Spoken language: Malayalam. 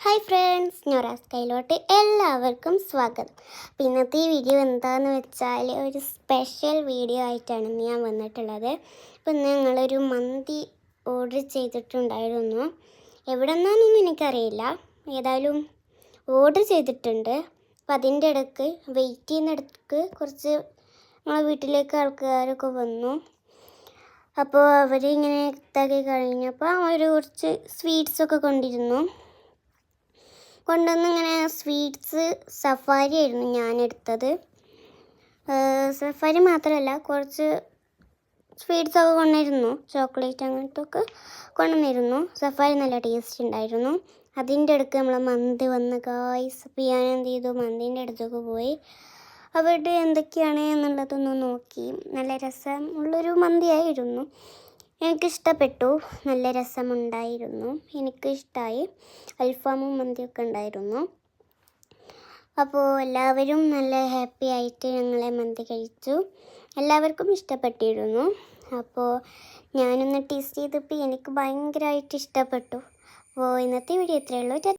ഹായ് ഫ്രണ്ട്സ്, ന്യൂറാസ് കയ്യിലോട്ട് എല്ലാവർക്കും സ്വാഗതം. അപ്പോൾ ഇന്നത്തെ ഈ വീഡിയോ എന്താണെന്ന് വെച്ചാൽ ഒരു സ്പെഷ്യൽ വീഡിയോ ആയിട്ടാണ് ഞാൻ വന്നിട്ടുള്ളത്. അപ്പോൾ ഞങ്ങളൊരു മന്തി ഓർഡർ ചെയ്തിട്ടുണ്ടായിരുന്നു. എവിടെ നിന്നാണെന്നൊന്നും എനിക്കറിയില്ല, ഏതായാലും ഓർഡർ ചെയ്തിട്ടുണ്ട്. അപ്പോൾ അതിൻ്റെ ഇടയ്ക്ക് വെയിറ്റ് ചെയ്യുന്നിടയ്ക്ക് കുറച്ച് നമ്മളെ വീട്ടിലേക്ക് ആൾക്കാരൊക്കെ വന്നു. അപ്പോൾ അവരിങ്ങനെ ഇതാക്കി കഴിഞ്ഞപ്പോൾ അവർ കുറച്ച് സ്വീറ്റ്സൊക്കെ കൊണ്ടുവന്ന് ഇങ്ങനെ സ്വീറ്റ്സ് സഫാരി ആയിരുന്നു ഞാനെടുത്തത്. സഫാരി മാത്രമല്ല, കുറച്ച് സ്വീറ്റ്സൊക്കെ കൊണ്ടുവന്നിരുന്നു, ചോക്ലേറ്റ് അങ്ങനത്തൊക്കെ കൊണ്ടുവന്നിരുന്നു. സഫാരി നല്ല ടേസ്റ്റ് ഉണ്ടായിരുന്നു. അതിൻ്റെ അടുക്ക് നമ്മൾ മന്തി വന്ന് ഗായ്സ്. അപ്പോൾ ഞാൻ എന്ത് ചെയ്തു, മന്തിൻ്റെ അടുത്തൊക്കെ പോയി അവിടെ എന്തൊക്കെയാണ് എന്നുള്ളതൊന്ന് നോക്കി. നല്ല രസമുള്ളൊരു മന്തിയായിരുന്നു, എനിക്കിഷ്ടപ്പെട്ടു. നല്ല രസമുണ്ടായിരുന്നു, എനിക്കിഷ്ടമായി. അൽഫാമും മന്തിയൊക്കെ ഉണ്ടായിരുന്നു. അപ്പോൾ എല്ലാവരും നല്ല ഹാപ്പി ആയിട്ട് ഞങ്ങളെ മന്തി കഴിച്ചു. എല്ലാവർക്കും ഇഷ്ടപ്പെട്ടിരുന്നു. അപ്പോൾ ഞാനൊന്ന് ടേസ്റ്റ് ചെയ്തപ്പോൾ എനിക്ക് ഭയങ്കരമായിട്ട് ഇഷ്ടപ്പെട്ടു. അപ്പോൾ ഇന്നത്തെ വീഡിയോ ഇത്രയേ ഉള്ളൂ.